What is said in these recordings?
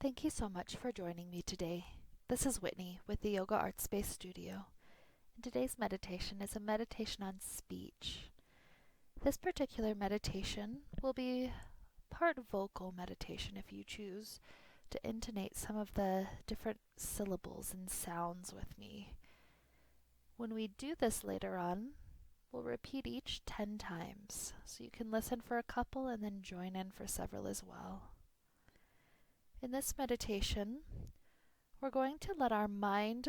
Thank you so much for joining me today. This is Whitney with the Yoga Art Space Studio. And today's meditation is a meditation on speech. This particular meditation will be part vocal meditation if you choose to intonate some of the different syllables and sounds with me. When we do this later on, we'll repeat each 10 times, so you can listen for a couple and then join in for several as well. In this meditation, we're going to let our mind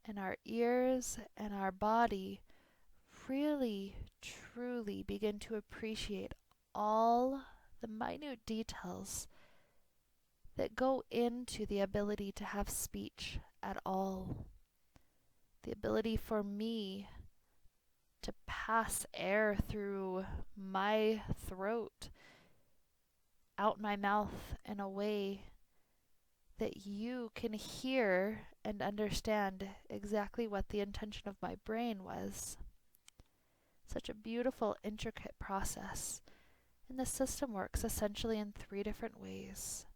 and our ears and our body really, truly begin to appreciate all the minute details that go into the ability to have speech at all. The ability for me to pass air through my throat, out my mouth in a way that you can hear and understand exactly what the intention of my brain was. Such a beautiful, intricate process. And the system works essentially in 3 different ways: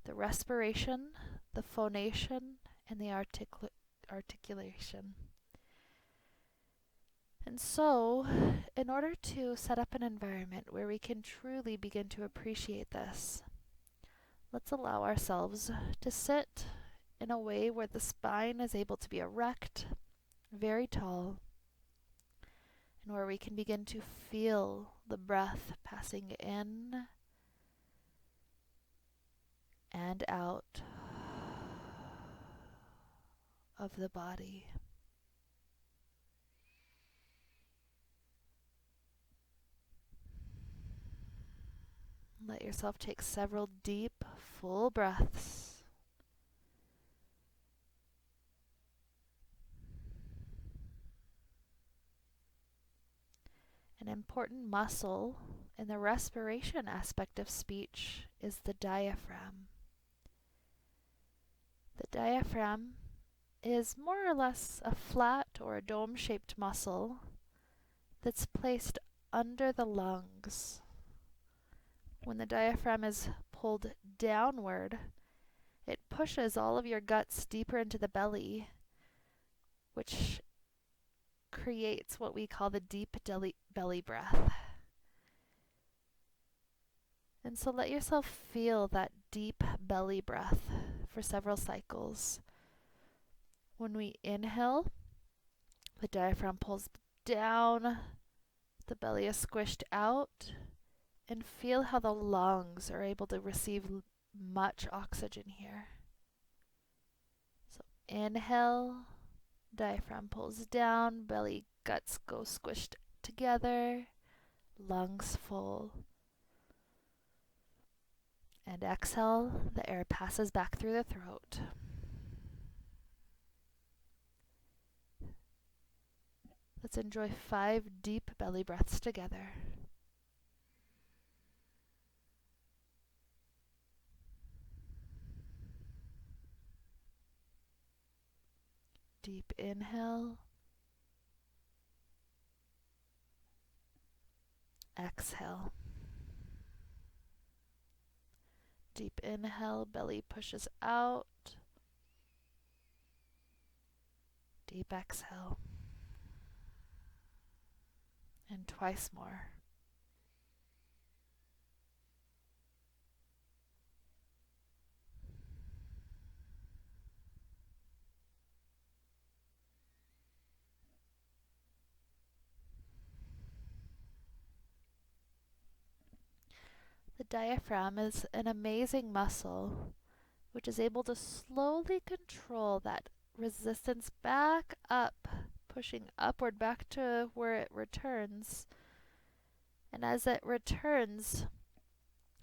the respiration, the phonation, and the articulation. And so, in order to set up an environment where we can truly begin to appreciate this, let's allow ourselves to sit in a way where the spine is able to be erect, very tall, and where we can begin to feel the breath passing in and out of the body. Let yourself take several deep, full breaths. An important muscle in the respiration aspect of speech is the diaphragm. The diaphragm is more or less a flat or a dome-shaped muscle that's placed under the lungs. When the diaphragm is pulled downward, it pushes all of your guts deeper into the belly, which creates what we call the deep belly breath. And so let yourself feel that deep belly breath for several cycles. When we inhale, the diaphragm pulls down, the belly is squished out, and feel how the lungs are able to receive much oxygen here. So inhale, diaphragm pulls down, belly, guts go squished together, lungs full. And exhale, the air passes back through the throat. Let's enjoy 5 deep belly breaths together. Deep inhale. Exhale. Deep inhale, belly pushes out. Deep exhale. And twice more. The diaphragm is an amazing muscle which is able to slowly control that resistance back up, pushing upward back to where it returns. And as it returns,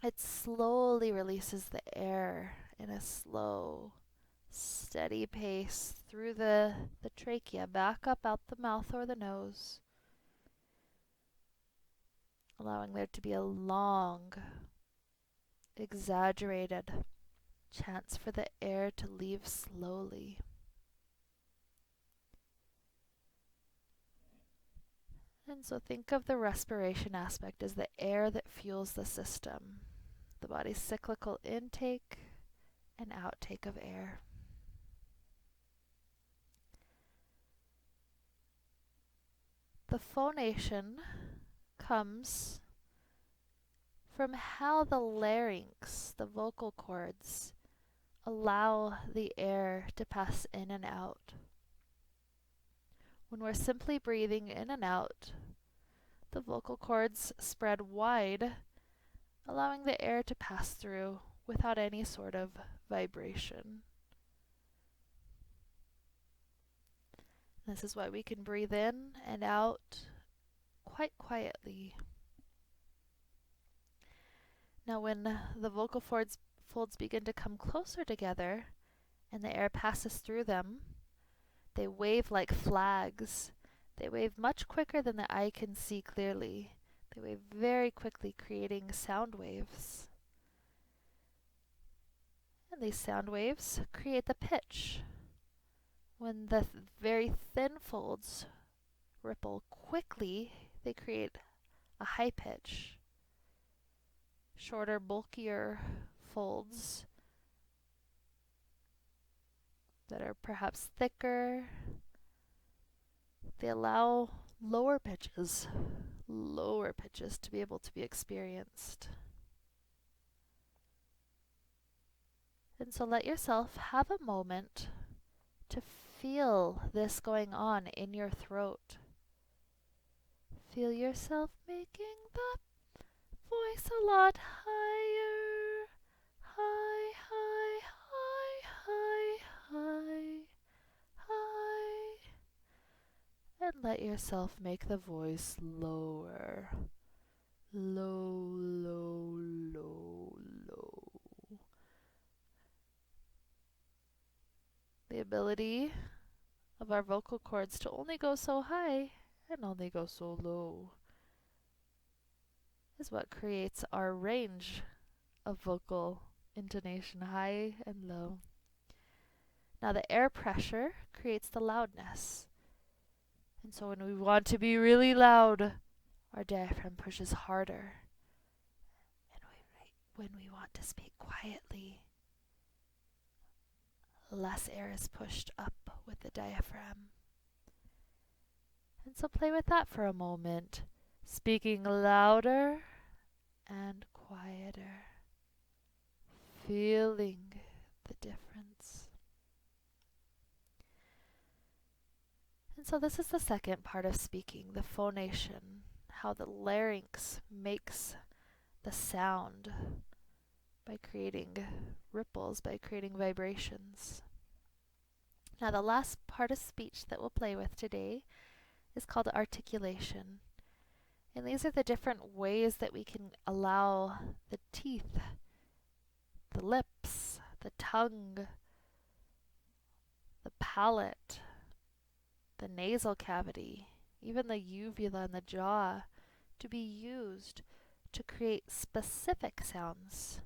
it slowly releases the air in a slow, steady pace through the trachea, back up out the mouth or the nose, allowing there to be a long, exaggerated chance for the air to leave slowly. And so think of the respiration aspect as the air that fuels the system, the body's cyclical intake and outtake of air. The phonation comes from how the larynx, the vocal cords, allow the air to pass in and out. When we're simply breathing in and out, the vocal cords spread wide, allowing the air to pass through without any sort of vibration. This is why we can breathe in and out quite quietly. Now when the vocal folds begin to come closer together and the air passes through them, they wave like flags. They wave much quicker than the eye can see clearly. They wave very quickly, creating sound waves. And these sound waves create the pitch. When the very thin folds ripple quickly, they create a high pitch. Shorter, bulkier folds that are perhaps thicker, they allow lower pitches to be able to be experienced. And so let yourself have a moment to feel this going on in your throat. Feel yourself making the voice a lot higher. High, high, high, high, high, high. And let yourself make the voice lower. Low, low, low, low. The ability of our vocal cords to only go so high and only go so low is what creates our range of vocal intonation, high and low. Now the air pressure creates the loudness. And so when we want to be really loud, our diaphragm pushes harder. And when we want to speak quietly, less air is pushed up with the diaphragm. And so play with that for a moment, speaking louder and quieter, feeling the difference. And so this is the second part of speaking, the phonation, how the larynx makes the sound by creating ripples, by creating vibrations. Now the last part of speech that we'll play with today is called articulation. And these are the different ways that we can allow the teeth, the lips, the tongue, the palate, the nasal cavity, even the uvula and the jaw to be used to create specific sounds.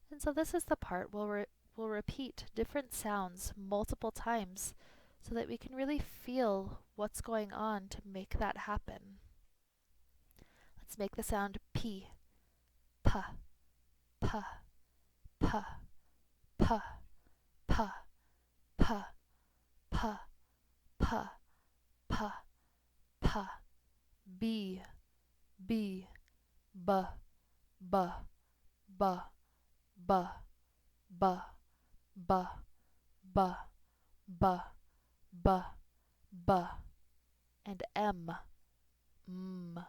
And so this is the part where we'll repeat different sounds multiple times so that we can really feel what's going on to make that happen. Let's make the sound P, P, P, P, P, P, P, P, P, P, P, B, B, B, B, B, B, B, B, B, B, B, B, and M, M,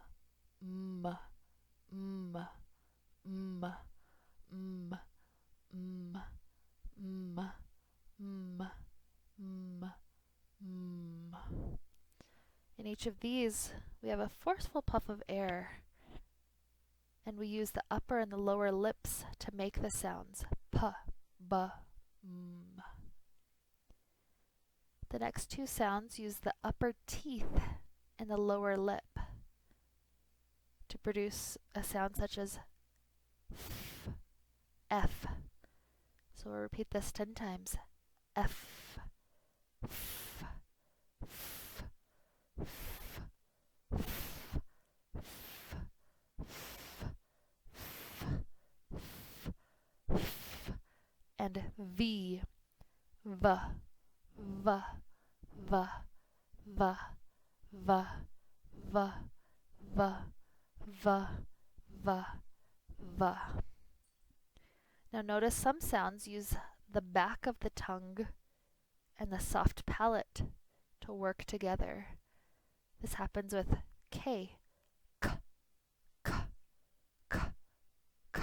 M, M, M, M, M, M, M, M, M. In each of these, we have a forceful puff of air, and we use the upper and the lower lips to make the sounds P, B, M. The next two sounds use the upper teeth and the lower lip to produce a sound such as F, F. So we'll repeat this 10 times. F, F, F, F, F, F, F, F, and V. V, V, V, V, V, V, V, V, V, V. Now notice some sounds use the back of the tongue and the soft palate to work together. This happens with K, K, K, K, K, K,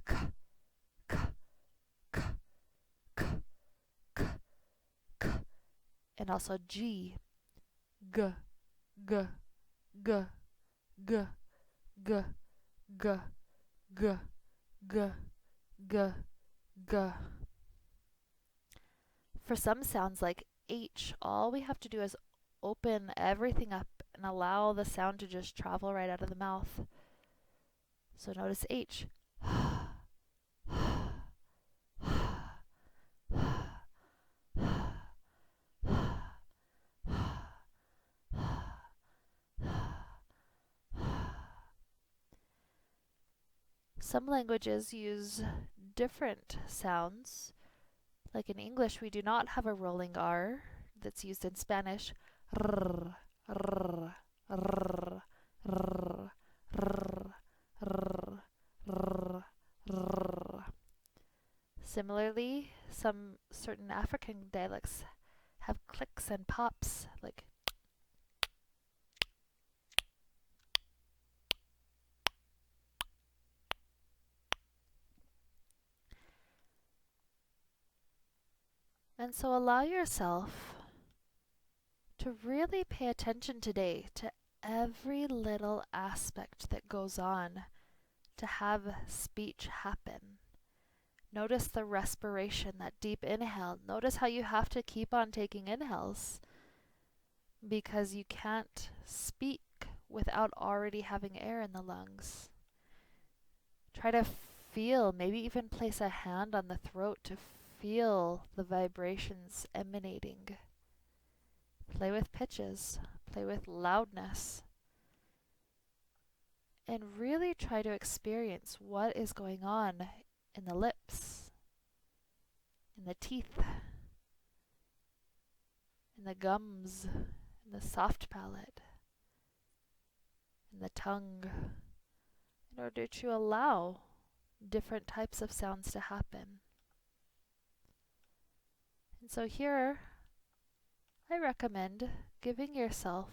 K, K, K, K, K, and also G, G, G, G, G, G, G, G, G, G, G. For some sounds like H, all we have to do is open everything up and allow the sound to just travel right out of the mouth. So notice H. Some languages use different sounds. Like in English, we do not have a rolling R that's used in Spanish. R, r, r, r, r, r, r, r. Similarly, some certain African dialects have clicks and pops, like and so allow yourself to really pay attention today to every little aspect that goes on to have speech happen. Notice the respiration, that deep inhale. Notice how you have to keep on taking inhales because you can't speak without already having air in the lungs. Try to feel, maybe even place a hand on the throat to feel the vibrations emanating. Play with pitches, play with loudness, and really try to experience what is going on in the lips, in the teeth, in the gums, in the soft palate, in the tongue, in order to allow different types of sounds to happen. And so here, I recommend giving yourself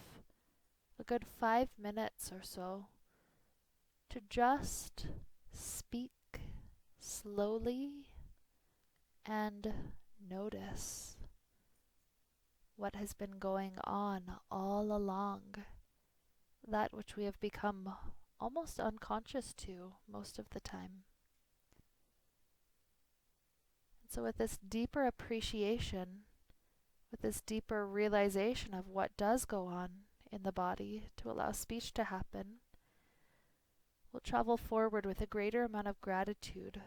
a good 5 minutes or so to just speak slowly and notice what has been going on all along, that which we have become almost unconscious to most of the time. And so with this deeper appreciation, with this deeper realization of what does go on in the body to allow speech to happen, we'll travel forward with a greater amount of gratitude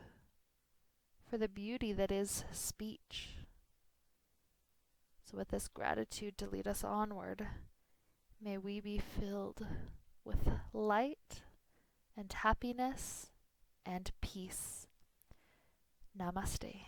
for the beauty that is speech. So with this gratitude to lead us onward, may we be filled with light and happiness and peace. Namaste.